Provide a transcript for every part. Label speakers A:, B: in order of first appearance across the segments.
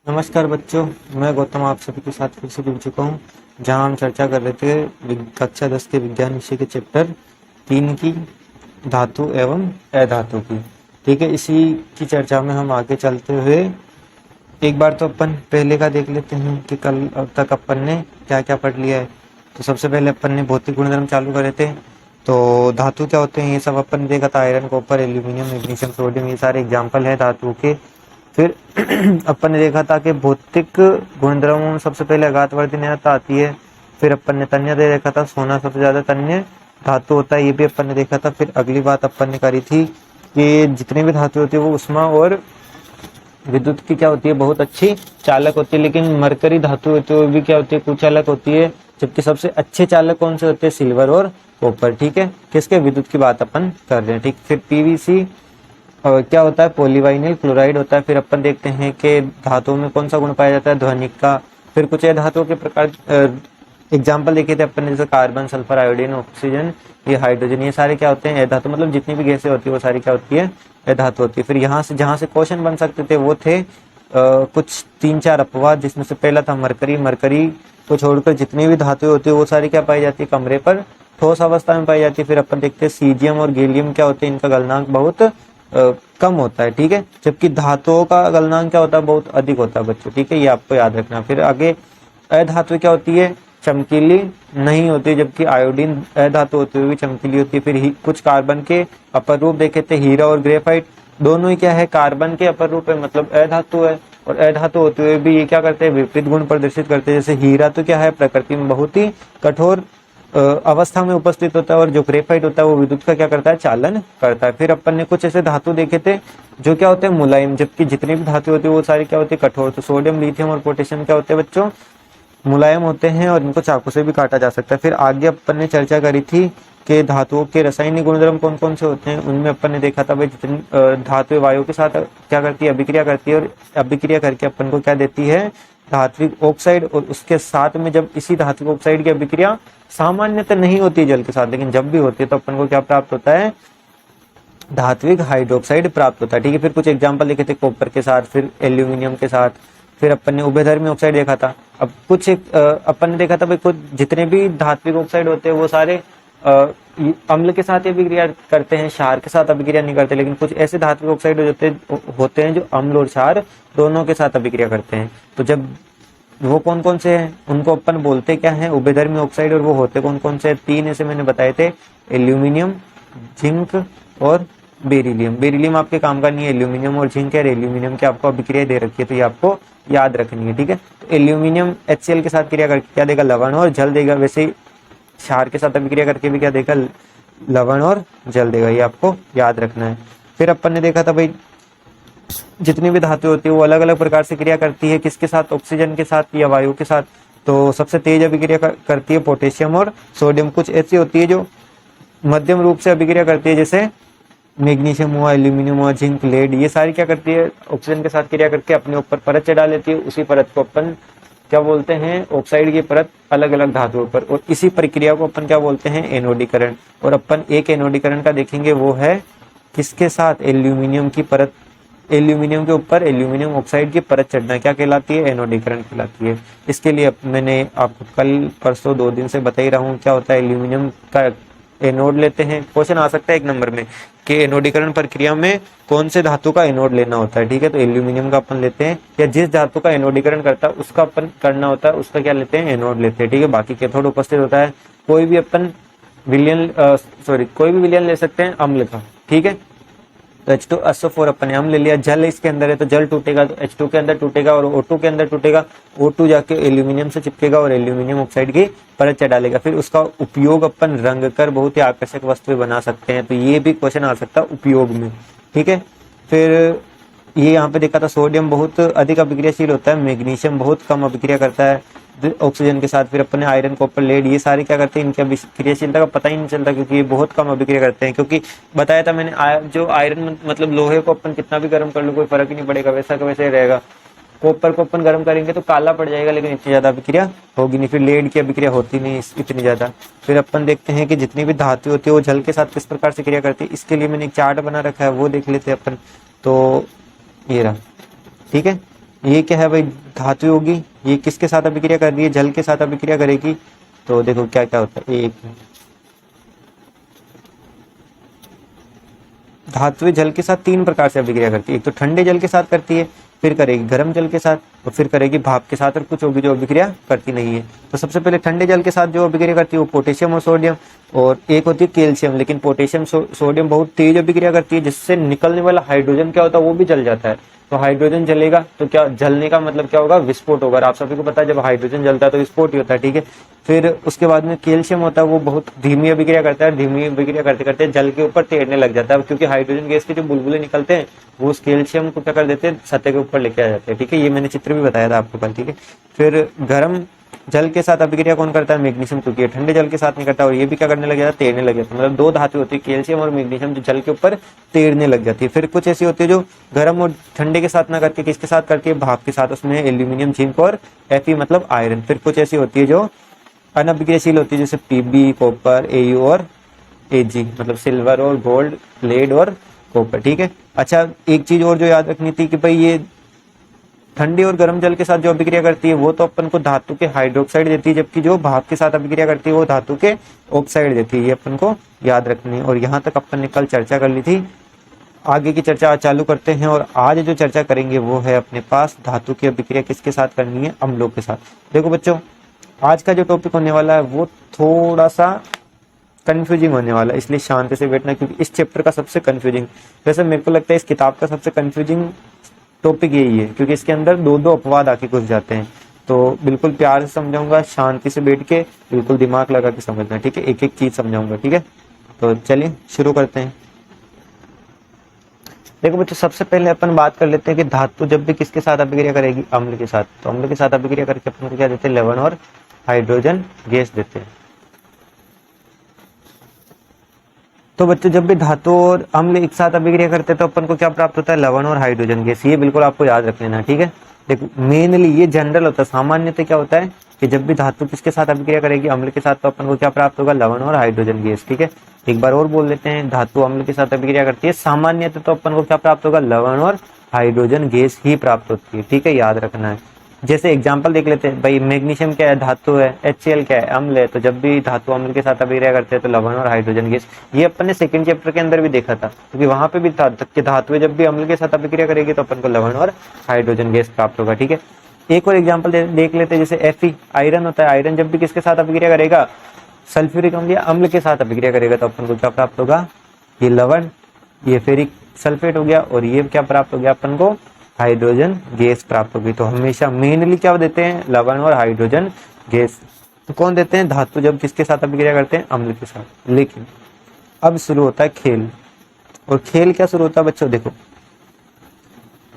A: नमस्कार बच्चों, मैं गौतम आप सभी के साथ फिर से जुड़ चुका हूँ। जहाँ हम चर्चा कर रहे थे कक्षा 10 के विज्ञान विषय के चैप्टर 3 की धातु एवं अधातु की। ठीक है, इसी की चर्चा में हम आगे चलते हुए एक बार तो अपन पहले का देख लेते हैं कि कल अब तक अपन ने क्या क्या पढ़ लिया है। तो सबसे पहले अपन ने भौतिक गुणधर्म चालू करे थे। तो धातु क्या होते हैं ये सब अपन ने देखा था। Iron, copper, aluminium, magnesium, sodium, ये सारे एग्जाम्पल है धातु के। फिर अपन ने देखा था कि भौतिक गुणधर्मों में सबसे पहले अघातवर्धनीयता आती है। फिर अपन ने तन्यता देखा था, सोना सबसे ज्यादा तन्य धातु होता है, ये भी अपन ने देखा था। फिर अगली बात अपन ने करी थी कि जितनी भी धातु होती है वो उष्मा और विद्युत की क्या होती है, बहुत अच्छी चालक होती है। लेकिन मरकरी धातु होती है वो भी क्या होती है, कुचालक होती है। जबकि सबसे अच्छे चालक कौन से होते हैं, सिल्वर और कॉपर। ठीक है, किसके, विद्युत की बात अपन कर रहे हैं। ठीक, फिर पीवीसी क्या होता है, पॉलीवाइनिल क्लोराइड होता है। फिर अपन देखते हैं कि धातुओं में कौन सा गुण पाया जाता है, ध्वनिक का। फिर कुछ धातुओं के प्रकार एग्जाम्पल देखे थे अपन ने, जैसे कार्बन, सल्फर, आयोडीन, ऑक्सीजन, ये हाइड्रोजन, ये सारे क्या होते हैं, अधातु। मतलब जितनी भी गैसें होती है वो सारी क्या होती है, अधातु होती है। फिर यहाँ से जहाँ से क्वेश्चन बन सकते थे वो थे कुछ 3-4 अपवाद, जिसमें से पहला था मरकरी। मरकरी को छोड़कर जितनी भी धातुएं होती है वो सारी क्या पाई जाती है, कमरे पर ठोस अवस्था में पाई जाती है। फिर अपन देखते हैं सीजियम और गैलियम क्या होते हैं, इनका गलनांक बहुत कम होता है। ठीक है, जबकि धातुओं का गलनांक क्या होता है, बहुत अधिक होता है बच्चों। ठीक है, ये आपको याद रखना। फिर आगे अधातु क्या होती है, चमकीली नहीं होती, जबकि आयोडीन अधातु होती हुई भी चमकीली होती है। फिर कुछ कार्बन के अपर रूप देखे थे, हीरा और ग्रेफाइट, दोनों ही क्या है, कार्बन के अपर रूप है, मतलब अधातु है। और अधातु होते हुए भी ये क्या करते हैं, विपरीत गुण प्रदर्शित करते हैं। जैसे हीरा तो क्या है, प्रकृति में बहुत ही कठोर अवस्था में उपस्थित होता है, और जो ग्रेफाइट होता है वो विद्युत का क्या करता है, चालन करता है। फिर अपन ने कुछ ऐसे धातु देखे थे जो क्या होते हैं, मुलायम, जबकि जितनी भी धातु होती है वो सारी क्या होती है, कठोर। तो सोडियम, लिथियम और पोटेशियम क्या होते हैं बच्चों, मुलायम होते हैं और इनको चाकू से भी काटा जा सकता है। फिर आगे अपन ने चर्चा करी थी कि धातुओं के रासायनिक गुणधर्म कौन कौन से होते हैं। उनमें अपन ने देखा था भाई, जितनी धातु वायु के साथ क्या करती है, अभिक्रिया करती है, और अभिक्रिया करके अपन को क्या देती है, धात्विक ऑक्साइड। और उसके साथ में जब इसी धात्विक ऑक्साइड की अभिक्रिया सामान्यतः नहीं होती जल के साथ, लेकिन जब भी होती है तो अपन को क्या प्राप्त होता है, धात्विक हाइड्रोक्साइड प्राप्त होता है। ठीक है, फिर कुछ एग्जांपल देखे थे कॉपर के साथ, फिर एल्यूमिनियम के साथ। फिर अपन ने उभयधर्मी ऑक्साइड देखा था। अब कुछ अपन ने देखा था भाई, कुछ जितने भी धात्विक ऑक्साइड होते हैं वो सारे अम्ल के साथ अभिक्रिया करते हैं, क्षार के साथ अभिक्रिया नहीं करते। लेकिन कुछ ऐसे धात्विक ऑक्साइड होते हैं जो अम्ल और क्षार दोनों के साथ अभिक्रिया करते हैं। तो जब वो कौन कौन से हैं, उनको अपन बोलते क्या है, उभयधर्मी ऑक्साइड। और वो होते कौन कौन से, 3 ऐसे मैंने बताए थे, एल्यूमिनियम, जिंक और बेरिलियम। बेरिलियम आपके काम का नहीं है, एल्यूमिनियम और जिंक है। एल्यूमिनियम की आपको अभिक्रिया दे रखी है तो ये आपको याद रखनी है। ठीक है, तो एल्यूमिनियम HCl के साथ क्रिया करके क्या देगा, लवण और जल देगा। वैसे ही क्षार के साथ अभिक्रिया करके भी क्या देगा, लवण और जल देगा, ये आपको याद रखना है। फिर अपन ने देखा था भाई, जितनी भी धातु होती है वो अलग अलग प्रकार से क्रिया करती है, किसके साथ, ऑक्सीजन के साथ या वायु के साथ। तो सबसे तेज अभिक्रिया करती है पोटेशियम और सोडियम। कुछ ऐसी होती है जो मध्यम रूप से अभिक्रिया करती है, जैसे मैग्नीशियम हुआ, एल्यूमिनियम हुआ, जिंक, लेड, ये सारी क्या करती है, ऑक्सीजन के साथ क्रिया करके अपने ऊपर परत चढ़ा लेती है। उसी परत को अपन क्या बोलते हैं, ऑक्साइड की परत अलग अलग धातुओं पर। और इसी प्रक्रिया को अपन क्या बोलते हैं, एनोडीकरण। और अपन एक एनोडीकरण का देखेंगे, वो है किसके साथ, एल्यूमिनियम की परत, एल्यूमिनियम के ऊपर एल्यूमिनियम ऑक्साइड की परत चढ़ना क्या कहलाती है, एनोडीकरण कहलाती है। इसके लिए मैंने आपको कल परसों 2 दिन से बता ही रहा हूँ क्या होता है, एल्यूमिनियम का एनोड लेते हैं। क्वेश्चन आ सकता है 1 नंबर में कि एनोडीकरण प्रक्रिया में कौन से धातु का एनोड लेना होता है। ठीक है, तो एल्यूमिनियम का अपन लेते हैं, या जिस धातु का एनोडीकरण करता है उसका अपन करना होता है, उसका क्या लेते हैं, एनोड लेते हैं। ठीक है, बाकी कैथोड उपस्थित होता है। कोई भी अपन कोई भी विलयन ले सकते हैं अम्ल का। ठीक है, तो H2SO4 अपन ने अम्ल ले लिया। जल इसके अंदर है तो जल टूटेगा तो H2 के अंदर टूटेगा और O2 के अंदर टूटेगा। O2 जाके एल्यूमिनियम से चिपकेगा और एल्यूमिनियम ऑक्साइड की परत चढ़ा लेगा। फिर उसका उपयोग अपन रंग कर बहुत ही आकर्षक वस्तुएं बना सकते हैं। तो ये भी क्वेश्चन आ सकता है उपयोग में। ठीक है, फिर ये यहाँ पे देखा था, सोडियम बहुत अधिक अभिक्रियाशील होता है, मैग्नीशियम बहुत कम अभिक्रिया करता है ऑक्सीजन के साथ। फिर अपने आयरन, कॉपर, लेड, ये सारे क्या करते हैं, इनकी अभिक्रियाशीलता का पता ही नहीं चलता क्योंकि ये बहुत कम अभिक्रिया करते हैं। क्योंकि बताया था मैंने, जो आयरन मतलब लोहे को अपन कितना भी गर्म कर लो कोई फर्क ही नहीं पड़ेगा, वैसा का वैसे ही रहेगा। कॉपर को अपन गर्म करेंगे तो काला पड़ जाएगा, लेकिन इतनी ज्यादा अभिक्रिया होगी नहीं। फिर लेड की अभिक्रिया होती नहीं इतनी ज्यादा। फिर अपन देखते हैं कि जितनी भी धातु होती है वो जल के साथ किस प्रकार से क्रिया करती है। इसके लिए मैंने एक चार्ट बना रखा है, वो देख लेते हैं अपन। तो ये रहा। ठीक है, ये क्या है भाई, धातु होगी, ये किसके साथ अभिक्रिया कर रही है, जल के साथ अभिक्रिया करेगी। तो देखो क्या क्या होता है, एक धातुएं जल के साथ तीन प्रकार से अभिक्रिया करती है। एक तो ठंडे जल के साथ करती है, फिर करेगी गर्म जल के साथ, और फिर करेगी भाप के साथ, और कुछ होगी जो अभिक्रिया करती नहीं है। तो सबसे पहले ठंडे जल के साथ जो अभिक्रिया करती है वो पोटेशियम और सोडियम, और एक होती है कैल्शियम। लेकिन पोटेशियम सोडियम बहुत तेज अभिक्रिया करती है, जिससे निकलने वाला हाइड्रोजन क्या होता है, वो भी जल जाता है। तो हाइड्रोजन जलेगा तो क्या, जलने का मतलब क्या होगा, विस्फोट होगा। आप सभी को पता है जब हाइड्रोजन जलता है तो विस्फोट ही होता है, ठीक है। फिर उसके बाद में कैल्शियम होता है, वो बहुत धीमी अभिक्रिया करता है, धीमी अभिक्रिया करते करते जल के ऊपर तैरने लग जाता है, क्योंकि हाइड्रोजन गैस के जो बुलबुले निकलते हैं वो उस कैल्शियम को क्या कर देते हैं, सतह के ऊपर लेके आ जाते हैं, ठीक है। ये मैंने चित्र भी बताया था आपको कल, ठीक है। फिर गर्म जल के साथ अभिक्रिया कौन करता है, मैग्नीशियम, क्योंकि ठंडे जल के साथ नहीं करता, और ये भी क्या करने लग जाता है, तैरने लग जाता है। मतलब दो धातु होती है कैल्शियम और मैग्नीशियम, जो जल के ऊपर तैरने लग जाती है। फिर कुछ ऐसी होती है जो गर्म और ठंडे के साथ ना करके किसके साथ करती है, भाप के साथ, उसमें एल्यूमिनियम, जिंक और Fe मतलब आयरन। फिर कुछ ऐसी होती है जो अनअभिक्रियशील होती है, जैसे Pb, कॉपर, Au और Ag, मतलब सिल्वर और गोल्ड, लेड और कॉपर, ठीक है। अच्छा, एक चीज और जो याद रखनी थी कि भाई ये ठंडे और गर्म जल के साथ जो अभिक्रिया करती है वो तो अपन को धातु के हाइड्रोक्साइड देती है, जबकि जो भाप के साथ अभिक्रिया करती है वो धातु के ऑक्साइड देती है। ये अपन को याद रखनी है। और यहाँ तक अपन ने कल चर्चा कर ली थी। आगे की चर्चा आज चालू करते हैं, और आज जो चर्चा करेंगे वो है अपने पास धातु की अभिक्रिया किसके साथ करनी है, अम्लों के साथ। देखो बच्चों, आज का जो टॉपिक होने वाला है वो थोड़ा सा कंफ्यूजिंग होने वाला है, इसलिए शांति से बैठना, क्योंकि इस चैप्टर का सबसे कंफ्यूजिंग, वैसे मेरे को लगता है इस किताब का सबसे कंफ्यूजिंग टॉपिक यही है, क्योंकि इसके अंदर दो दो अपवाद आके घुस जाते हैं। तो बिल्कुल प्यार से समझाऊंगा, शांति से बैठ के बिल्कुल दिमाग लगा के समझना, ठीक है। एक एक चीज समझाऊंगा, ठीक है। तो चलिए शुरू करते हैं। देखो बच्चों, सबसे पहले अपन बात कर लेते हैं कि धातु जब भी किसके साथ अभिक्रिया करेगी, अम्ल के साथ। तो अम्ल के साथ अभिक्रिया करके अपन को क्या देते हैं, लवण और हाइड्रोजन गैस देते हैं। तो बच्चों, जब भी धातु और अम्ल एक साथ अभिक्रिया करते हैं तो अपन को क्या प्राप्त होता है, लवण और हाइड्रोजन गैस। ये बिल्कुल आपको याद रख लेना, ठीक है। देखो, मेनली ये जनरल होता है, सामान्यतः क्या होता है कि जब भी धातु किसके साथ अभिक्रिया करेगी, अम्ल के साथ, तो अपन को क्या प्राप्त होगा, लवण और हाइड्रोजन गैस, ठीक है। एक बार और बोल देते हैं, धातु अम्ल के साथ अभिक्रिया करती है सामान्यतः, तो अपन को क्या प्राप्त होगा, लवण और हाइड्रोजन गैस ही प्राप्त होती है, ठीक है, याद रखना है। जैसे एग्जांपल देख लेते हैं, भाई मैग्नीशियम क्या है, धातु है, HCl क्या है, अम्ल है। तो जब भी धातु अम्ल के साथ अभिक्रिया करते हैं तो लवण और हाइड्रोजन गैस। ये अपन ने सेकंड चैप्टर के अंदर भी देखा था, क्योंकि वहां पे भी था कि धातुएं जब भी अम्ल के साथ अभिक्रिया करेगी तो अपन को लवण और हाइड्रोजन गैस प्राप्त होगा, ठीक है। एक और एग्जाम्पल देख लेते हैं, जैसे Fe आयरन होता है। आयरन जब भी किसके साथ अभिक्रिया करेगा, सल्फ्यूरिक अम्ल या अम्ल के साथ अभिक्रिया करेगा, तो अपन को क्या प्राप्त होगा, ये लवण, ये फेरिक सल्फेट हो गया, और ये क्या प्राप्त हो गया अपन को, हाइड्रोजन गैस प्राप्त होगी। तो हमेशा मेनली क्या देते हैं, लवण और हाइड्रोजन गैस। तो कौन देते हैं, धातु जब किसके साथ अभिक्रिया करते हैं, अम्ल के साथ। लेकिन अब शुरू होता है खेल। और खेल क्या शुरू होता है बच्चों, देखो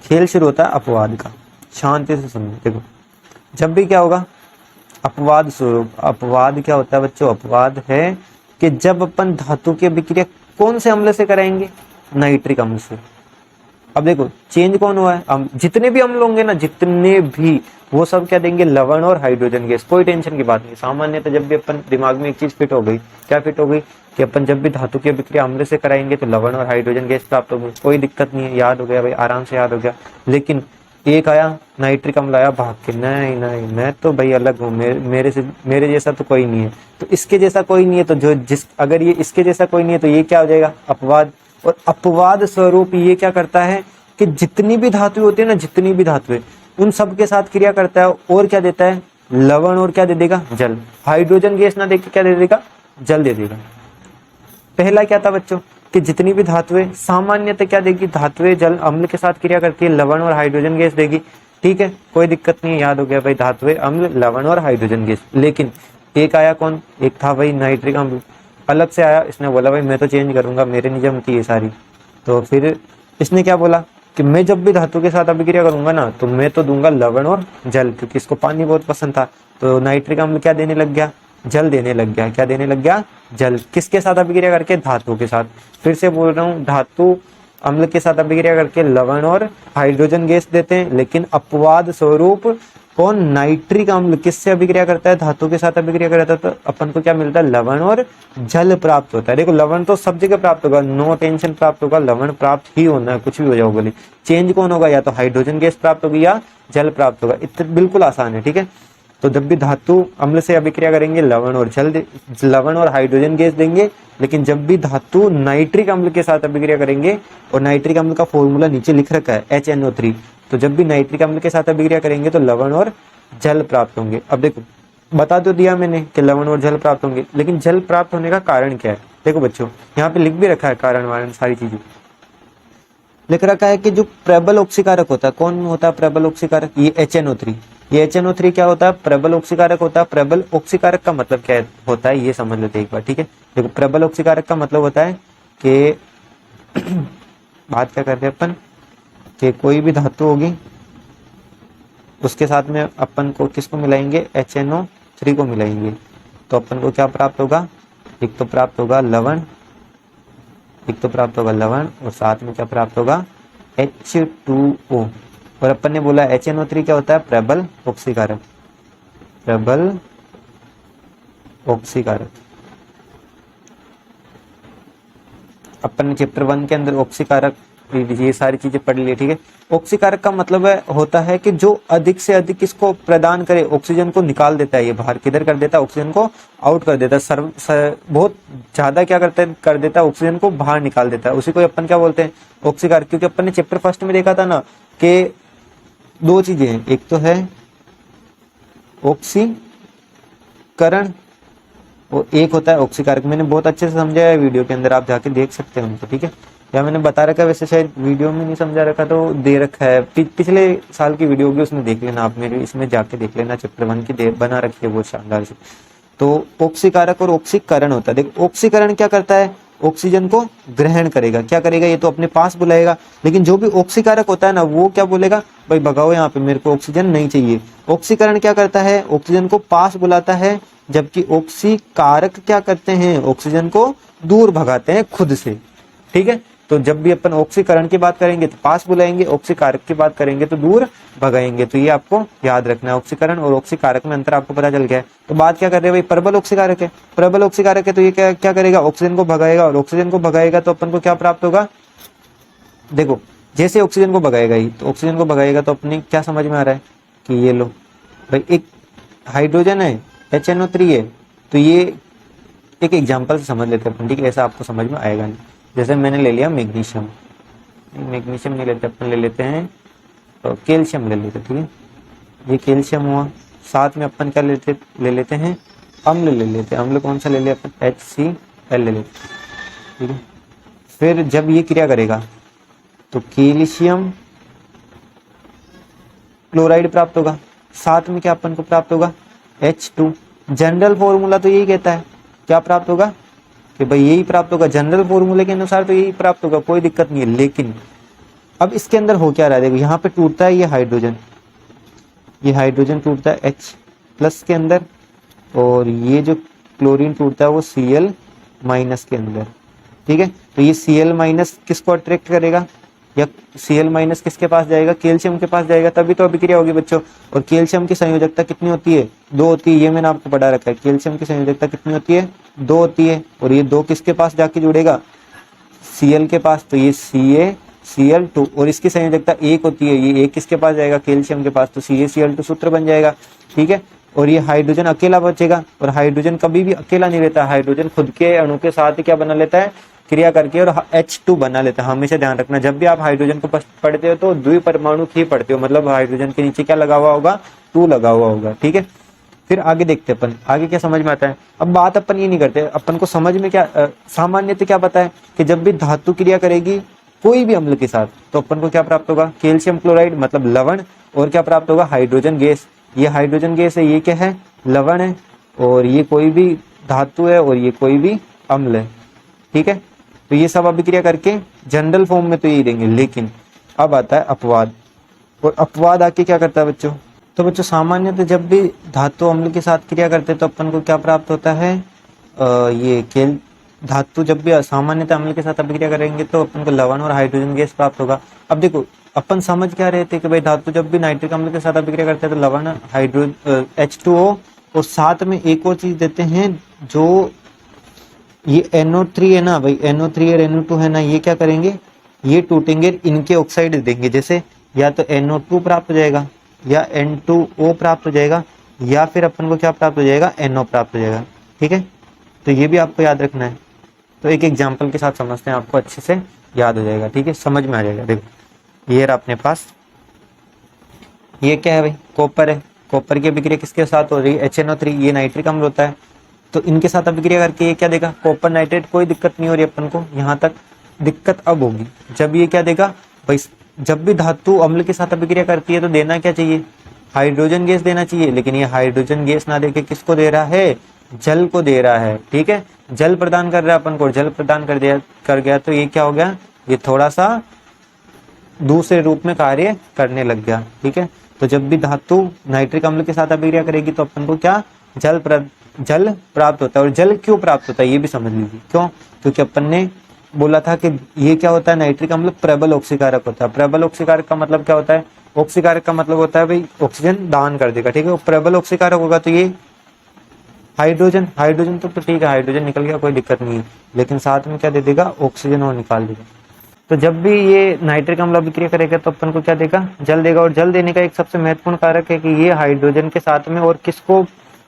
A: खेल शुरू होता है अपवाद का। शांति से समझो। देखो, जब भी क्या होगा, अपवाद स्वरूप। अपवाद क्या होता है बच्चों, अपवाद है कि जब अपन धातु की अभिक्रिया कौन से अम्ल से कराएंगे, नाइट्रिक अम्ल से। अब देखो, चेंज कौन हुआ है, जितने भी अम्ल होंगे ना, जितने भी, वो सब क्या देंगे, लवण और हाइड्रोजन गैस। कोई टेंशन की बात नहीं। सामान्यतः जब भी अपन दिमाग में एक चीज फिट हो गई, क्या फिट हो गई, कि अपन जब भी धातु की अभिक्रिया अम्ल से कराएंगे तो लवण और हाइड्रोजन गैस प्राप्त होगी। कोई दिक्कत नहीं है, याद हो गया भाई, आराम से याद हो गया। लेकिन एक आया नाइट्रिक अम्ल आया भाग के, नहीं नहीं मैं तो भाई अलग हूँ, मेरे जैसा तो कोई नहीं है, तो इसके जैसा कोई नहीं है, तो अगर ये इसके जैसा कोई नहीं है तो ये क्या हो जाएगा, अपवाद। और अपवाद स्वरूप ये क्या करता है कि जितनी भी धातु होती है ना, जितनी भी धातुएं, उन सब के साथ क्रिया करता है, और क्या देता है, लवण, और क्या दे देगा, जल। हाइड्रोजन गैस ना देके क्या दे देगा, जल दे देगा। पहला क्या था बच्चों, कि जितनी भी धातुएं सामान्यतः क्या देगी, धातुएं जल अम्ल के साथ क्रिया करती है, लवण और हाइड्रोजन गैस देगी, ठीक है, कोई दिक्कत नहीं, याद हो गया भाई, धातुएं अम्ल, लवण और हाइड्रोजन गैस। लेकिन एक आया कौन, एक था भाई नाइट्रिक अम्ल, अलग से आया, इसने बोला भाई मैं तो चेंज करूंगा, मेरे नहीं जमती ये सारी। तो फिर इसने क्या बोला कि मैं जब भी धातु के साथ अभिक्रिया करूंगा ना, तो मैं तो दूंगा लवण और जल, क्योंकि इसको पानी बहुत पसंद था। तो नाइट्रिक अम्ल क्या देने लग गया, जल देने लग गया। क्या देने लग गया, जल। किसके साथ अभिक्रिया करके, धातु के साथ। फिर से बोल रहा हूँ, धातु अम्ल के साथ अभिक्रिया करके लवण और हाइड्रोजन गैस देते हैं, लेकिन अपवाद स्वरूप कौन, नाइट्रिक अम्ल किससे अभिक्रिया करता है, धातु के साथ अभिक्रिया करता है, तो अपन को क्या मिलता है, लवण और जल प्राप्त होता है। देखो लवण तो सब जगह प्राप्त होगा, नो टेंशन प्राप्त होगा, लवण प्राप्त ही होना है, कुछ भी हो जाओ बोले। चेंज कौन होगा, या तो हाइड्रोजन गैस प्राप्त होगी या जल प्राप्त होगा, इतना बिल्कुल आसान है, ठीक है। तो जब भी धातु अम्ल से अभिक्रिया करेंगे लवण और लवण और हाइड्रोजन गैस देंगे, लेकिन जब भी धातु नाइट्रिक अम्ल के साथ अभिक्रिया करेंगे, और नाइट्रिक अम्ल का फॉर्मूला नीचे लिख रखा है HNO3, तो जब भी नाइट्रिक अम्ल के साथ अभिक्रिया करेंगे तो लवण और जल प्राप्त होंगे। अब देखो बता तो दिया मैंने कि लवण और जल प्राप्त होंगे, लेकिन जल प्राप्त होने का कारण क्या है। देखो बच्चों यहाँ पे लिख भी रखा है कारण वारण सारी चीजें लिख रखा है कि जो प्रबल ऑक्सीकारक होता है, कौन होता है प्रबल ऑक्सीकारक, ये HNO3। ये HNO3 क्या होता है, प्रबल ऑक्सीकारक होता है। प्रबल ऑक्सीकारक का मतलब क्या होता है ये समझ लेते हैं एक बार, ठीक है। देखो प्रबल ऑक्सीकारक का मतलब होता है कि बात क्या करते हैं अपन, कि कोई भी धातु होगी उसके साथ में अपन को किसको मिलाएंगे, HNO3 को मिलाएंगे, तो अपन को क्या प्राप्त होगा, एक तो प्राप्त होगा लवण, और साथ में क्या प्राप्त होगा, H2O। और अपन ने बोला HNO3 क्या होता है, प्रबल ऑक्सीकारक, अपन ने चैप्टर 1 के अंदर ऑक्सीकारक ये सारी चीजें पढ़ ली, ठीक है। ऑक्सीकारक का मतलब होता है कि जो अधिक से अधिक किसको प्रदान करे, ऑक्सीजन को निकाल देता है, ये बाहर किधर कर देता है, ऑक्सीजन को आउट कर देता है, बहुत ज्यादा क्या करता है, कर देता है, ऑक्सीजन को बाहर निकाल देता है, उसी को अपन क्या बोलते हैं, ऑक्सीकारक। क्योंकि अपन ने चैप्टर 1 में देखा था ना कि दो चीजें हैं, एक तो है ऑक्सीकरण और एक होता है ऑक्सीकारक। मैंने बहुत अच्छे से समझाया है वीडियो के अंदर, आप जाके देख सकते हैं उनको, ठीक है। या मैंने बता रखा है, वैसे शायद वीडियो में नहीं समझा रखा तो दे रखा है, पिछले साल की वीडियो होगी उसमें देख लेना आप, मेरे इसमें जाके देख लेना, चैप्टर 1 की बना रखी है बहुत शानदार से। तो ऑक्सीकारक और ऑक्सीकरण होता है। देखो ऑक्सीकरण क्या करता है, ऑक्सीजन को ग्रहण करेगा, क्या करेगा, ये तो अपने पास बुलाएगा। लेकिन जो भी ऑक्सीकारक होता है ना, वो क्या बोलेगा, भाई भगाओ यहाँ पे, मेरे को ऑक्सीजन नहीं चाहिए। ऑक्सीकरण क्या करता है, ऑक्सीजन को पास बुलाता है, जबकि ऑक्सीकारक क्या करते हैं, ऑक्सीजन को दूर भगाते हैं खुद से, ठीक है। तो जब भी अपन ऑक्सीकरण की बात करेंगे तो पास बुलाएंगे, ऑक्सीकारक की बात करेंगे तो दूर भगाएंगे। तो ये आपको याद रखना है, ऑक्सीकरण और ऑक्सीकारक में अंतर आपको पता चल गया है। तो बात क्या कर रहे हैं भाई, प्रबल ऑक्सीकारक है, प्रबल ऑक्सीकारक है, तो ये क्या करेगा, ऑक्सीजन को भगाएगा, और ऑक्सीजन को भगाएगा तो अपन को क्या प्राप्त होगा, देखो जैसे ऑक्सीजन को भगाएगा ही, तो ऑक्सीजन को भगाएगा तो अपने क्या समझ में आ रहा है कि ये लो भाई, एक हाइड्रोजन है, HNO3 है, तो ये एक एग्जाम्पल से समझ लेते हैं अपन, ठीक है। ऐसा आपको समझ में आएगा नहीं। जैसे मैंने ले लिया मैग्नीशियम, मैग्नीशियम नहीं लेते अपन, ले लेते हैं तो कैल्शियम ले लेते, ठीक है। ये कैल्शियम हुआ, साथ में अपन क्या ले लेते हैं, अम्ल ले लेते हैं। अम्ल कौन सा ले लिया अपन, HCl ले लेते हैं, ठीक है। फिर जब ये क्रिया करेगा तो कैल्शियम क्लोराइड प्राप्त होगा, साथ में क्या अपन को प्राप्त होगा, H2। जनरल फॉर्मूला तो यही कहता है, क्या प्राप्त होगा कि भाई यही प्राप्त होगा, जनरल फॉर्मूले के अनुसार तो यही प्राप्त होगा, कोई दिक्कत नहीं है। लेकिन अब इसके अंदर हो क्या रहा है, देखो यहाँ पे टूटता है ये हाइड्रोजन टूटता है H+ के अंदर, और ये जो क्लोरीन टूटता है वो Cl- के अंदर, ठीक है। तो ये Cl- किसको अट्रैक्ट करेगा, या Cl- किसके पास जाएगा, कैल्शियम के पास जाएगा, तभी तो अभिक्रिया होगी बच्चों। और कैल्शियम की संयोजकता कितनी होती है, 2 होती है, ये मैंने आपको पढ़ा रखा है। कैल्शियम की संयोजकता कितनी होती है, 2 होती है, और ये 2 किसके पास जाके जुड़ेगा, Cl के पास, तो ये CaCl2। और इसकी संयोजकता 1 होती है, ये 1 किसके पास जाएगा, कैल्शियम के पास, तो CaCl2 सूत्र बन जाएगा, ठीक है। और ये हाइड्रोजन अकेला बचेगा, और हाइड्रोजन कभी भी अकेला नहीं रहता, हाइड्रोजन खुद के अणु के साथ क्या बना लेता है, क्रिया करके, और H2 बना लेता है। हमेशा ध्यान रखना, जब भी आप हाइड्रोजन को पढ़ते हो तो द्विपरमाणु ही पढ़ते हो, मतलब हाइड्रोजन के नीचे क्या लगा हुआ होगा, 2 लगा हुआ होगा, ठीक है। फिर आगे देखते अपन, आगे क्या समझ में आता है। अब बात अपन ये नहीं करते, अपन को समझ में क्या सामान्यतः क्या पता है कि जब भी धातु क्रिया करेगी कोई भी अम्ल के साथ, तो अपन को क्या प्राप्त होगा, कैल्शियम क्लोराइड मतलब लवण, और क्या प्राप्त होगा, हाइड्रोजन गैस। ये हाइड्रोजन गैस है, ये क्या है, लवण है, और ये कोई भी धातु है, और ये कोई भी अम्ल है, ठीक है। तो ये सब अभिक्रिया करके जनरल फॉर्म में तो यही देंगे। लेकिन अब आता है अपवाद, और अपवाद आके क्या करता है बच्चों, तो बच्चों सामान्यतः जब भी धातु अम्ल के साथ क्रिया करते हैं तो अपन को क्या प्राप्त होता है, ये धातु जब भी सामान्यतः अम्ल के साथ अभिक्रिया करेंगे तो अपन को लवण और हाइड्रोजन गैस प्राप्त होगा। अब देखो अपन समझ क्या रहे थे कि भाई धातु जब भी नाइट्रिक अम्ल के साथ अभिक्रिया करते हैं तो लवण हाइड्रो H2O, और साथ में एक और चीज देते हैं, जो ये NO3 है ना भाई, NO3 और NO2 है ना, ये क्या करेंगे, ये टूटेंगे, इनके ऑक्साइड देंगे, जैसे या तो NO2 प्राप्त हो जाएगा या N2O प्राप्त हो जाएगा, या फिर अपन को क्या प्राप्त हो जाएगा, NO प्राप्त हो जाएगा। ठीक है, तो ये भी आपको याद रखना है। तो एक एग्जाम्पल के साथ समझते हैं, आपको अच्छे से याद हो जाएगा। ठीक है, समझ में आ जाएगा। देखो ये रहा अपने पास, ये क्या है भाई, कॉपर है। कॉपर की अभिक्रिया किसके साथ हो रही है, HNO3, ये नाइट्रिक अम्ल होता है, तो इनके साथ अभिक्रिया करके ये क्या देगा, कॉपर नाइट्रेट। कोई दिक्कत नहीं हो रही अपन को यहाँ तक, दिक्कत अब होगी जब ये क्या देगा भाई, जब भी धातु अम्ल के साथ अभिक्रिया करती है तो देना क्या चाहिए, हाइड्रोजन गैस देना चाहिए, लेकिन ये हाइड्रोजन गैस ना देके किसको दे रहा है, जल को दे रहा है। ठीक है, जल प्रदान कर रहा है अपन को, जल प्रदान कर गया तो ये क्या हो गया, ये थोड़ा सा दूसरे रूप में कार्य करने लग गया। ठीक है, तो जब भी धातु नाइट्रिक अम्ल के साथ अभिक्रिया करेगी तो अपन को क्या, जल प्राप्त होता है। और जल क्यों प्राप्त होता है ये भी समझ लीजिए, क्यों, क्योंकि अपन ने बोला था कि ये क्या होता है, नाइट्रिक अम्ल प्रबल ऑक्सीकारक होता है। प्रबल ऑक्सीकारक का मतलब क्या होता है, ऑक्सीकारक का मतलब होता है भाई ऑक्सीजन दान कर देगा। ठीक है, प्रबल ऑक्सीकारक होगा तो ये हाइड्रोजन तो ठीक है, हाइड्रोजन निकल गया, कोई दिक्कत नहीं है, लेकिन साथ में क्या दे देगा, ऑक्सीजन और निकाल देगा। तो जब भी ये नाइट्रिक अम्ल अभिक्रिया करेगा तो अपन को क्या देगा, जल देगा। और जल देने का एक सबसे महत्वपूर्ण कारक है कि ये हाइड्रोजन के साथ में और किसको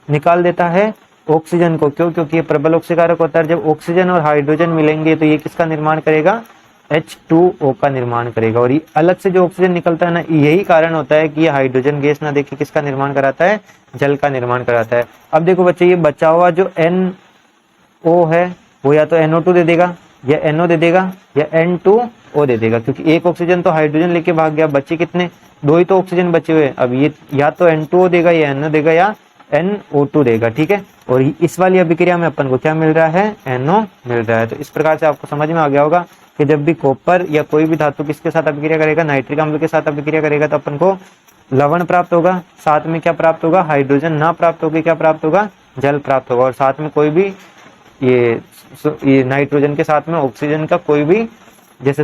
A: निकाल देता है, ऑक्सीजन को। क्यों, क्योंकि ये प्रबल ऑक्सीकारक होता है। जब ऑक्सीजन और हाइड्रोजन मिलेंगे तो ये किसका निर्माण करेगा, H2O का निर्माण करेगा। और ये अलग से जो ऑक्सीजन निकलता है ना, यही कारण होता है कि ये हाइड्रोजन गैस ना देके किसका निर्माण कराता है, जल का निर्माण कराता है। अब देखो बच्चे, ये बचा हुआ जो NO है वो या तो NO2 दे देगा, या NO दे देगा, या N2O दे देगा, क्योंकि एक ऑक्सीजन तो हाइड्रोजन लेके भाग गया, बचे कितने, दो ही तो ऑक्सीजन बचे हुए। अब ये या तो N2O देगा, या NO देगा, या NO2 देगा। ठीक है, और इस वाली अभिक्रिया में अपन को क्या मिल रहा है, NO मिल रहा है। तो इस प्रकार से आपको समझ में आ गया होगा कि जब भी कॉपर या कोई भी धातु किसके साथ अभिक्रिया करेगा, नाइट्रिक अम्ल के साथ अभिक्रिया करेगा, तो अपन को लवण प्राप्त होगा, साथ में क्या प्राप्त होगा, हाइड्रोजन ना प्राप्त होगी, क्या प्राप्त होगा, जल प्राप्त होगा। और साथ में कोई भी ये नाइट्रोजन के साथ में ऑक्सीजन का कोई भी, जैसे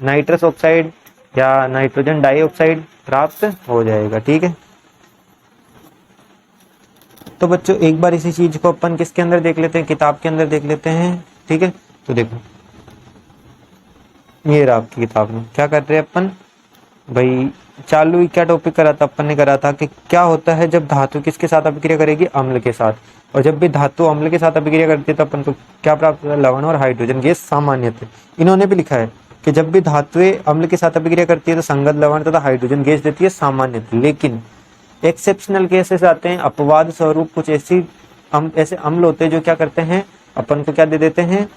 A: नाइट्रस ऑक्साइड या नाइट्रोजन डाइऑक्साइड प्राप्त हो जाएगा। ठीक है, तो बच्चों एक बार इसी चीज को अपन किसके अंदर देख लेते हैं, किताब के अंदर देख लेते हैं। ठीक है, तो देखो ये रहा आपकी किताब में, क्या कर रहे हैं अपन भाई, चालू ही क्या टॉपिक करा था अपन ने, करा था कि क्या होता है जब धातु किसके साथ अभिक्रिया करेगी, अम्ल के साथ। और जब भी धातु अम्ल के साथ अभिक्रिया करती है तो अपन को क्या प्राप्त होता है, लवण और हाइड्रोजन गैस सामान्यतः। इन्होंने भी लिखा है कि जब भी धातुएं अम्ल के साथ अभिक्रिया करती है तो संगत लवण तथा हाइड्रोजन गैस देती है सामान्यतः। लेकिन एक्सेप्शनल केसेस आते हैं, अपवाद स्वरूप कुछ ऐसे अम्ल होते हैं जो क्या करते हैं, अपन को क्या दे देते हैं,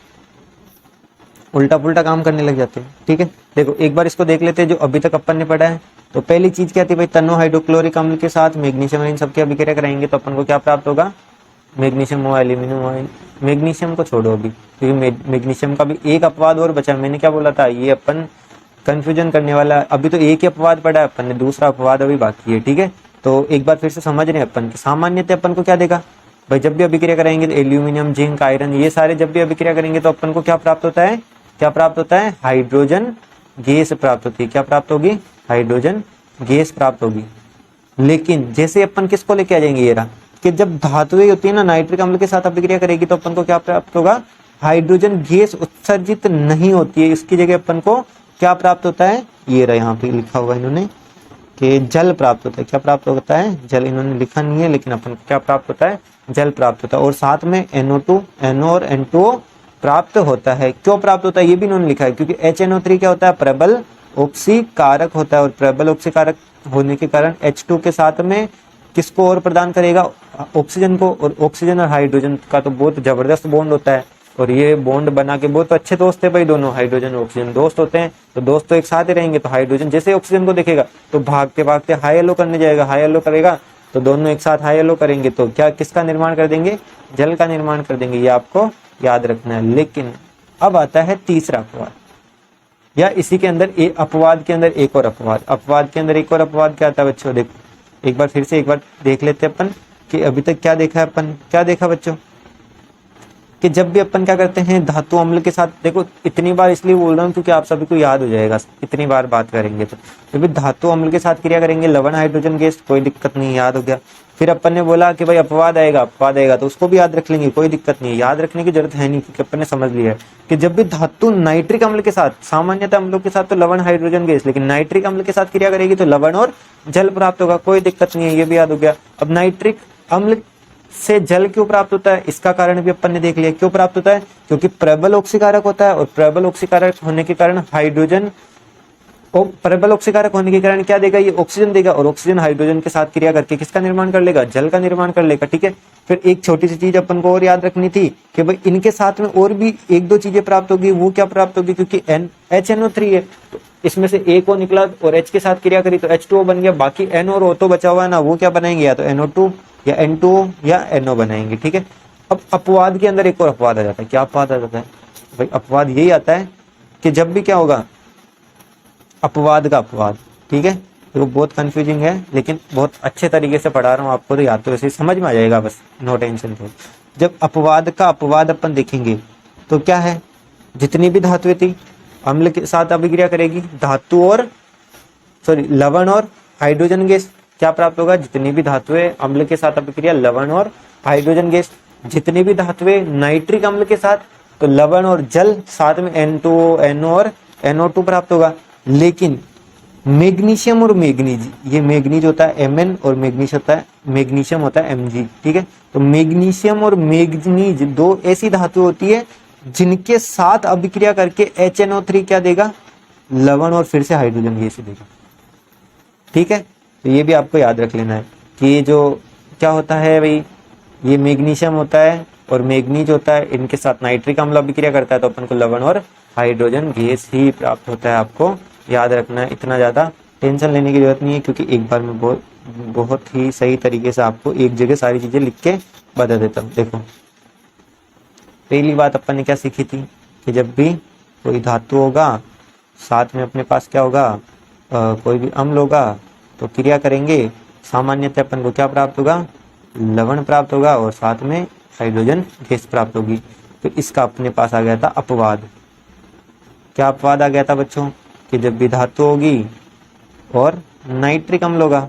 A: उल्टा पुल्टा काम करने लग जाते हैं। ठीक है, देखो एक बार इसको देख लेते हैं जो अभी तक अपन ने पढ़ा है। तो पहली चीज क्या थी भाई, तन्नो हाइड्रोक्लोरिक अम्ल के साथ मैग्नीशियम और इन सबकी अभिक्रिया कराएंगे तो अपन को क्या प्राप्त होगा, मैग्नीशियम और एल्यूमिनियम। मैग्नीशियम को छोड़ो अभी, क्योंकि मैग्नीशियम का भी एक अपवाद और बचा। मैंने क्या बोला था, ये अपन कंफ्यूजन करने वाला, अभी तो एक ही अपवाद पढ़ा है अपन ने, दूसरा अपवाद अभी बाकी है। ठीक है, तो एक बार फिर से समझ रहे हैं अपन कि सामान्यतः अपन को क्या देगा भाई, जब भी अभिक्रिया कराएंगे तो एल्यूमिनियम, जिंक, आयरन, ये सारे जब भी अभिक्रिया करेंगे तो अपन को क्या प्राप्त होता है, क्या प्राप्त होता है, हाइड्रोजन गैस प्राप्त होती है। क्या प्राप्त होगी, हाइड्रोजन गैस प्राप्त होगी। लेकिन जैसे अपन किसको लेके आ जाएंगे, ये रहा कि जब धातुएं होती है ना, नाइट्रिक अम्ल के साथ अभिक्रिया करेगी तो अपन को क्या प्राप्त होगा, हाइड्रोजन गैस उत्सर्जित नहीं होती है, इसकी जगह अपन को क्या प्राप्त होता है, ये रहा यहाँ पे लिखा हुआ इन्होंने कि जल प्राप्त होता है। क्या प्राप्त होता है, जल। इन्होंने लिखा नहीं है लेकिन अपन को क्या प्राप्त होता है, जल प्राप्त होता है। और साथ में NO2, NO और N2O प्राप्त होता है। क्यों प्राप्त होता है ये भी इन्होंने लिखा है, क्योंकि HNO3 क्या होता है, प्रबल ऑक्सीकारक होता है, और प्रबल ऑक्सीकारक होने के कारण H2 के साथ में किसको और प्रदान करेगा, ऑक्सीजन को। और ऑक्सीजन और हाइड्रोजन का तो बहुत जबरदस्त बॉन्ड होता है, और ये बॉन्ड बना के बहुत अच्छे दोस्त है भाई, दोनों हाइड्रोजन और ऑक्सीजन दोस्त होते हैं। तो दोस्त तो एक साथ ही रहेंगे, तो हाइड्रोजन जैसे ऑक्सीजन को देखेगा तो भागते भागते हाई येलो करने जाएगा, हाई येलो करेगा तो दोनों एक साथ हाई येलो करेंगे, तो क्या किसका निर्माण कर देंगे, जल का निर्माण कर देंगे। ये आपको याद रखना है। लेकिन अब आता है तीसरा अपवाद, या इसी के अंदर अपवाद के अंदर एक और अपवाद, अपवाद के अंदर एक और अपवाद क्या आता है बच्चों, देखो एक बार फिर से एक बार देख लेते हैं अपन कि अभी तक क्या देखा है अपन, क्या देखा बच्चों, कि जब भी अपन क्या करते हैं धातु अम्ल के साथ, देखो इतनी बार इसलिए बोल रहा हूँ क्योंकि आप सभी को याद हो जाएगा, इतनी बार बात करेंगे तो जब भी धातु अम्ल के साथ क्रिया करेंगे लवण हाइड्रोजन गैस, कोई दिक्कत नहीं, याद हो गया। फिर अपन ने बोला कि भाई अपवाद आएगा तो उसको भी याद रख लेंगे, कोई दिक्कत नहीं है, याद रखने की जरूरत है नहीं क्योंकि अपन ने समझ लिया है कि जब भी धातु नाइट्रिक अम्ल के साथ, सामान्यतः अम्लों के साथ तो लवण हाइड्रोजन गैस, लेकिन नाइट्रिक अम्ल के साथ क्रिया करेगी तो लवण और जल प्राप्त होगा, कोई दिक्कत नहीं है, ये भी याद हो गया। अब नाइट्रिक अम्ल से जल क्यों प्राप्त होता है, इसका कारण भी अपन ने देख लिया, क्यों प्राप्त होता है, क्योंकि प्रबल ऑक्सीकारक होता है और प्रबल ऑक्सीकारक होने के कारण हाइड्रोजन, प्रबल ऑक्सीकारक होने के कारण क्या देगा, ये ऑक्सीजन देगा और ऑक्सीजन हाइड्रोजन के साथ क्रिया करके किसका निर्माण कर लेगा, जल का निर्माण कर लेगा। ठीक है, फिर एक छोटी सी चीज अपन को और याद रखनी थी कि भाई इनके साथ में और भी एक दो चीजें प्राप्त होगी, वो क्या प्राप्त होगी, क्योंकि HNO3 है तो इसमें से एक O निकला और H के साथ क्रिया करी तो H2O बन गया, बाकी N और O तो बचा हुआ है ना, वो क्या बनाएंगे, या तो NO2 या N2O या NO बनाएंगे। ठीक है, अब अपवाद के अंदर एक और अपवाद आ जाता है, क्या अपवाद आ जाता है भाई, अपवाद यही आता है कि जब भी क्या होगा, अपवाद का अपवाद। ठीक है, तो बहुत कंफ्यूजिंग है लेकिन बहुत अच्छे तरीके से पढ़ा रहा हूँ आपको, तो या तो ऐसे समझ में आ जाएगा, बस नो टेंशन थे। जब अपवाद का अपवाद अपन देखेंगे तो क्या है, जितनी भी धातुएं थी अम्ल के साथ अभिक्रिया करेगी, धातु और लवण और हाइड्रोजन गैस क्या प्राप्त होगा, जितनी भी धातुएं अम्ल के साथ अभिक्रिया, लवण और हाइड्रोजन गैस, जितनी भी धातुएं नाइट्रिक अम्ल के साथ तो लवण और जल, साथ में N2O, NO और NO2 प्राप्त होगा। लेकिन मैग्नीशियम और मैग्नीज, ये मैग्नीज होता है Mn और मैग्नीशियम होता है Mg। ठीक है, तो मैग्नीशियम और मैग्नीज दो ऐसी धातु होती है जिनके साथ अभिक्रिया करके HNO3 क्या देगा, लवण और फिर से हाइड्रोजन गैस देगा। ठीक है, तो ये भी आपको याद रख लेना है कि ये जो क्या होता है भाई, ये मैग्नीशियम होता है और मैग्नीज होता है, इनके साथ नाइट्रिक अम्ल अभिक्रिया करता है तो अपन को लवण और हाइड्रोजन गैस ही प्राप्त होता है। आपको याद रखना है, इतना ज़्यादा टेंशन लेने की जरूरत नहीं है क्योंकि एक बार में बहुत ही सही तरीके से आपको एक जगह सारी चीज़ें लिख के बता देता हूँ। देखो, पहली बात अपन ने क्या सीखी थी कि जब भी कोई धातु होगा साथ में अपने पास क्या होगा, कोई भी अम्ल होगा तो क्रिया करेंगे, सामान्यतः अपन को क्या प्राप्त होगा, लवण प्राप्त होगा और साथ में हाइड्रोजन गैस प्राप्त होगी। तो इसका अपने पास आ गया था अपवाद। क्या अपवाद आ गया था बच्चों, कि जब भी धातु होगी और नाइट्रिक अम्ल होगा,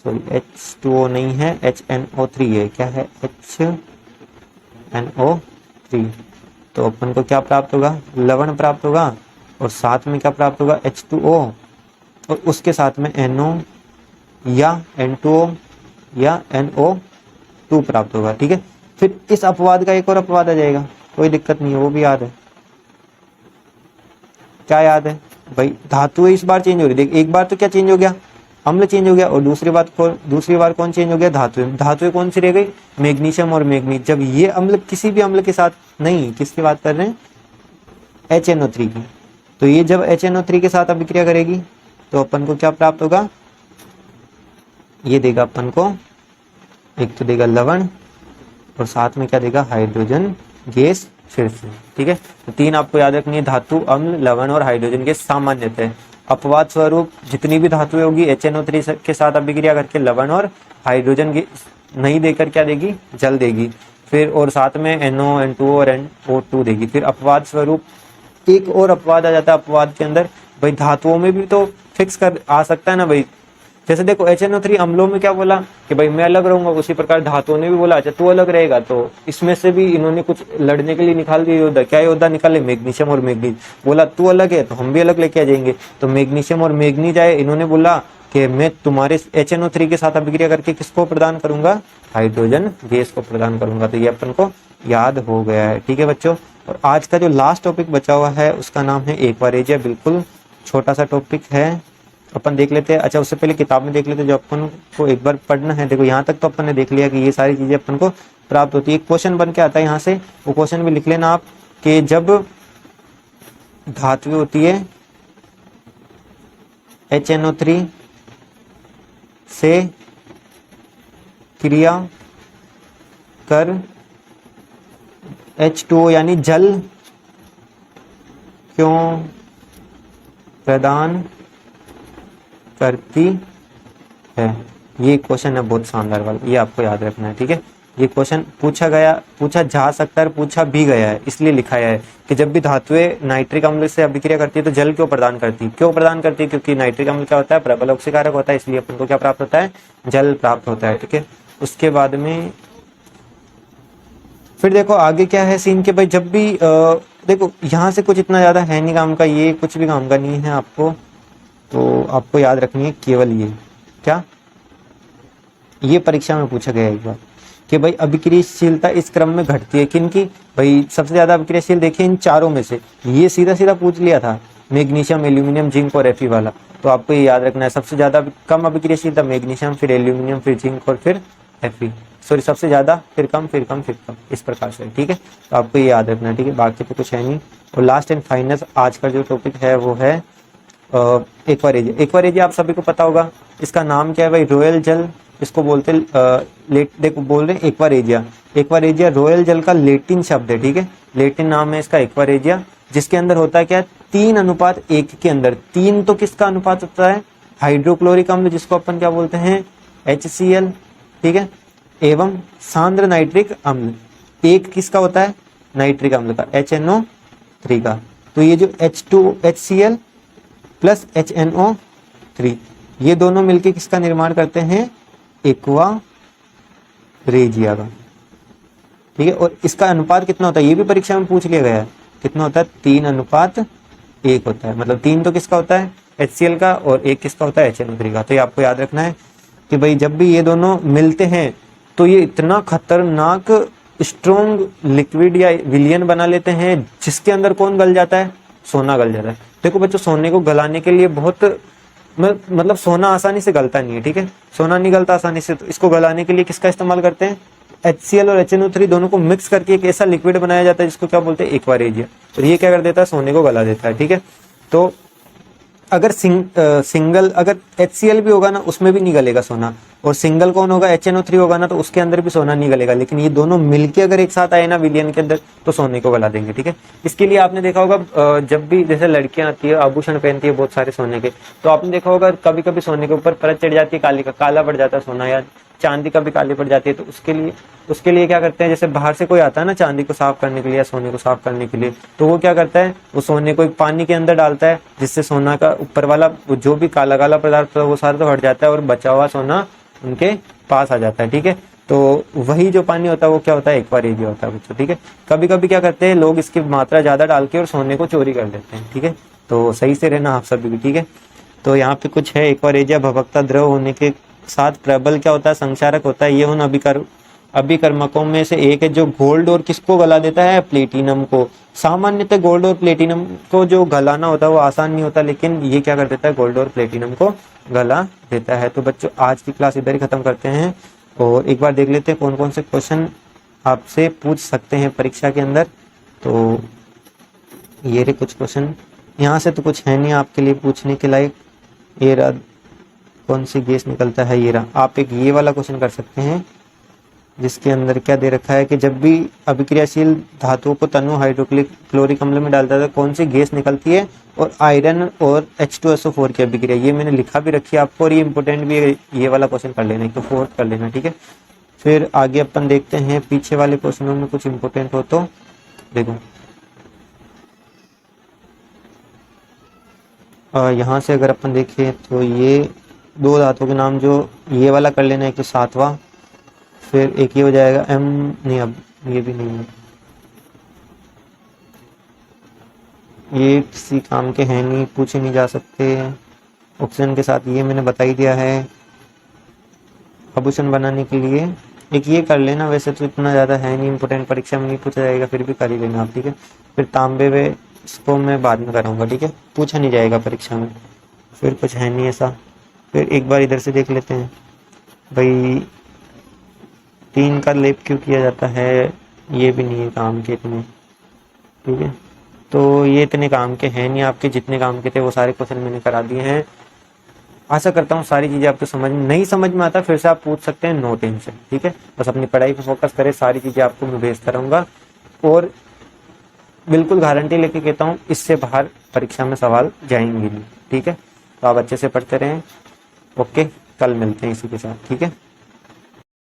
A: सॉरी H2O नहीं है, HNO3 है, क्या है HNO3, तो अपन को क्या प्राप्त होगा, लवण प्राप्त होगा और साथ में क्या प्राप्त होगा, H2O और उसके साथ में NO या N2O या NO2 प्राप्त होगा। ठीक है, फिर इस अपवाद का एक और अपवाद आ जाएगा, कोई दिक्कत नहीं है, वो भी याद है। क्या याद है भाई, धातुएं इस बार चेंज हो रही, देख एक बार तो क्या चेंज हो गया, अम्ल चेंज हो गया और दूसरी बार कौन चेंज हो गया, धातुएं कौन सी रह गई, मैग्नीशियम और मैग्नीज। जब ये अम्ल किसी भी अम्ल के साथ नहीं, किसकी बात कर रहे हैं, HNO3 की, तो ये जब HNO3 के साथ अभिक्रिया करेगी तो अपन को क्या प्राप्त होगा, ये देगा अपन को, एक तो देगा लवण और साथ में क्या देगा, हाइड्रोजन गैस फिर से। ठीक है, तो तीन आपको याद रखनी है, धातु, अम्ल, लवण और हाइड्रोजन गैस सामान्यतः। अपवाद स्वरूप जितनी भी धातुएं होगी HNO3 के साथ अभिक्रिया करके लवण और हाइड्रोजन गैस नहीं देकर क्या देगी, जल देगी, फिर और साथ में NO, N2O और NO2 देगी। फिर अपवाद स्वरूप एक और अपवाद आ जाता है, अपवाद के अंदर भाई धातुओं में भी तो फिक्स कर आ सकता है ना भाई, जैसे देखो HNO3 अम्लों में क्या बोला कि भाई मैं अलग रहूंगा, उसी प्रकार धातुओं ने भी बोला अच्छा तू अलग रहेगा, तो इसमें से भी इन्होंने कुछ लड़ने के लिए निकाल दिया योद्धा। क्या योद्धा निकाले, मैग्नीशियम और मैग्नीज, बोला तू अलग है तो हम भी अलग लेके आ जाएंगे, तो मैग्नीशियम और मैग्नीज आए, इन्होंने बोला कि मैं तुम्हारे HNO3 के साथ अभिक्रिया करके किसको प्रदान करूंगा, हाइड्रोजन गैस को प्रदान करूंगा। तो ये अपन को याद हो गया है। ठीक है बच्चों, और आज का जो लास्ट टॉपिक बचा हुआ है उसका नाम है एक्वारेजिया, बिल्कुल छोटा सा टॉपिक है, अपन देख लेते हैं। अच्छा उससे पहले किताब में देख लेते हैं जो अपन को एक बार पढ़ना है। देखो यहाँ तक तो अपन ने देख लिया कि ये सारी चीजें अपन को प्राप्त होती है। एक क्वेश्चन बन के आता है यहाँ से, वो क्वेश्चन भी लिख लेना आप कि जब धातु होती है HNO3 से क्रिया कर H2O यानी जल क्यों प्रदान करती है। ये क्वेश्चन है बहुत शानदार वाला, ये आपको याद रखना है। ठीक है, ये क्वेश्चन पूछा जा सकता है, पूछा भी गया है, इसलिए लिखा है कि जब भी धातुएं नाइट्रिक अम्ल से अभिक्रिया करती है तो जल क्यों प्रदान करती है? क्यों प्रदान करती है? क्योंकि नाइट्रिक अम्ल क्या होता है? प्रबल ऑक्सीकारक होता है, इसलिए अपन को क्या प्राप्त होता है? जल प्राप्त होता है। ठीक है, उसके बाद में फिर देखो आगे क्या है सीन के भाई, जब भी देखो यहाँ से कुछ इतना ज्यादा है नहीं काम का, ये कुछ भी काम का नहीं है आपको, तो आपको याद रखनी है केवल ये क्या, ये परीक्षा में पूछा गया एक बार कि भाई अभिक्रियाशीलता इस क्रम में घटती है किनकी? भाई सबसे ज्यादा अभिक्रियाशील देखिए इन चारों में से, ये सीधा सीधा पूछ लिया था, मैग्नीशियम, एल्यूमिनियम, जिंक और Fe वाला। तो आपको ये याद रखना है, सबसे ज्यादा कम अभिक्रियाशीलता मैग्नीशियम, फिर एल्यूमिनियम, फिर जिंक और फिर Fe। सॉरी, सबसे ज्यादा, फिर कम, फिर कम, फिर कम, इस प्रकार से। ठीक है, तो आपको ये याद रखना है। ठीक है, बाकी तो कुछ है नहीं। और लास्ट एंड फाइनल आज का जो टॉपिक है वो है एक्वारेजिया। एक्वारेजिया आप सभी को पता होगा, इसका नाम क्या है भाई? रॉयल जल, इसको बोलते देखो बोल रहे हैं एक्वारेजिया। एक्वारेजिया रॉयल जल का लेटिन शब्द है। ठीक है, लेटिन नाम है इसका एक्वारेजिया, जिसके अंदर होता है क्या? 3:1 के अंदर। 3 तो किसका अनुपात होता है? हाइड्रोक्लोरिक अम्ल, जिसको अपन क्या बोलते हैं? HCl। ठीक है, एवं सांद्र नाइट्रिक अम्ल। 1 किसका होता है? नाइट्रिक अम्ल का, HNO3 का। तो ये जो HCl प्लस HNO3, ये दोनों मिलके किसका निर्माण करते हैं? एक्वारेजिया का। ठीक है, और इसका अनुपात कितना होता है? ये भी परीक्षा में पूछ लिया गया है। कितना होता है? 3:1 होता है। मतलब 3 तो किसका होता है? HCl का, और 1 किसका होता है? HNO3 का। तो ये आपको याद रखना है कि भाई जब भी ये दोनों मिलते हैं तो ये इतना खतरनाक स्ट्रॉन्ग लिक्विड या विलियन बना लेते हैं, जिसके अंदर कौन गल जाता है? सोना गल जाता है। देखो बच्चों, सोने को गलाने के लिए बहुत मतलब सोना आसानी से गलता नहीं है। ठीक है, सोना नहीं गलता आसानी से, तो इसको गलाने के लिए किसका इस्तेमाल करते हैं? HCl और HNO3 दोनों को मिक्स करके एक ऐसा लिक्विड बनाया जाता है जिसको क्या बोलते हैं? एक्वारेजिया। तो ये क्या कर देता है? सोने को गला देता है। ठीक है, तो अगर सिंगल अगर HCl भी होगा ना, उसमें भी नहीं गलेगा सोना, और सिंगल कौन होगा? HNO3 होगा ना, तो उसके अंदर भी सोना नहीं गलेगा। लेकिन ये दोनों मिलके अगर एक साथ आए ना विलियन के अंदर, तो सोने को गला देंगे। ठीक है, इसके लिए आपने देखा होगा जब भी जैसे लड़कियां आती है, आभूषण पहनती है बहुत सारे सोने के, तो आपने देखा होगा कभी कभी सोने के ऊपर परत चढ़ जाती है, काली का काला पड़ जाता है सोना, या चांदी का भी काली पड़ जाती है। तो उसके लिए क्या करते हैं? जैसे बाहर से कोई आता है ना चांदी को साफ करने के लिए या सोने को साफ करने के लिए, तो वो क्या करता है? वो सोने को एक पानी के अंदर डालता है, जिससे सोना का ऊपर वाला जो भी काला काला पदार्थ होता है वो सारा तो हट जाता है, और बचा हुआ सोना उनके पास आ जाता है। ठीक है, तो वही जो पानी होता है वो क्या होता है? एक्वारेजिया होता है बच्चों। ठीक है, कभी कभी क्या करते हैं लोग, इसकी मात्रा ज्यादा डाल के और सोने को चोरी कर लेते हैं। ठीक है, तो सही से रहना आप सभी भी। ठीक है, तो यहाँ पे कुछ है, एक्वारेजिया भभकता द्रव होने के साथ प्रबल क्या होता है? संक्षारक होता है। ये उन अभिकर्मकों में से एक है जो गोल्ड और किसको गला देता है? प्लेटिनम को। सामान्यतः गोल्ड और प्लेटिनम को जो गलाना होता है वो आसान नहीं होता, लेकिन ये क्या कर देता है? गोल्ड और प्लेटिनम को गला देता है। तो बच्चों आज की क्लास इधर ही खत्म करते हैं, और एक बार देख लेते हैं कौन कौन से क्वेश्चन आपसे पूछ सकते हैं परीक्षा के अंदर। तो ये रहे कुछ क्वेश्चन, यहाँ से तो कुछ है नहीं आपके लिए पूछने के लायक। ये रहा, कौन सी गैस निकलता है? ये रहा। आप एक ये वाला क्वेश्चन कर सकते हैं, जिसके अंदर क्या दे रखा है कि जब भी अभिक्रियाशील धातुओं को तनु हाइड्रोक्लोरिक अम्ल में डालता है तो कौन सी गैस निकलती है? और आयरन और H2SO4 की अभिक्रिया। ये मैंने लिखा भी रखी है आपको, और ये इंपॉर्टेंट भी है, ये वाला क्वेश्चन कर लेना, तो 4th कर लेना। ठीक है, फिर आगे अपन देखते हैं पीछे वाले क्वेश्चनों में कुछ इंपॉर्टेंट हो तो देखो। यहाँ से अगर अपन देखें तो ये 2 धातुओं के नाम, जो ये वाला कर लेना, एक तो 7वां, फिर एक ये हो जाएगा M, नहीं अब ये भी नहीं है, ये किसी काम के हैं नहीं, पूछे नहीं जा सकते। ऑक्सीजन के साथ ये मैंने बता ही दिया है आभूषण बनाने के लिए। एक ये कर लेना, वैसे तो इतना ज़्यादा है नहीं इंपॉर्टेंट, परीक्षा में नहीं पूछा जाएगा, फिर भी कर ही लेना आप। ठीक है, फिर तांबे वे इसको मैं बाद में कराऊंगा। ठीक है, पूछा नहीं जाएगा परीक्षा में, फिर कुछ है नहीं ऐसा। फिर एक बार इधर से देख लेते हैं भाई, 3 का लेप क्यों किया जाता है? ये भी नहीं है काम के इतने। ठीक है, तो ये इतने काम के हैं नहीं आपके, जितने काम के थे वो सारे क्वेश्चन मैंने करा दिए हैं। आशा करता हूँ सारी चीज़ें आपको नहीं समझ में आता, फिर से आप पूछ सकते हैं, नो टेंशन। ठीक है, बस अपनी पढ़ाई पे फोकस करें, सारी चीज़ें आपको मैं भेजता रहूँगा, और बिल्कुल गारंटी लेके कहता हूँ इससे बाहर परीक्षा में सवाल जाएंगे नहीं। ठीक है, तो आप अच्छे से पढ़ते रहें। ओके, कल मिलते हैं इसी के साथ। ठीक है।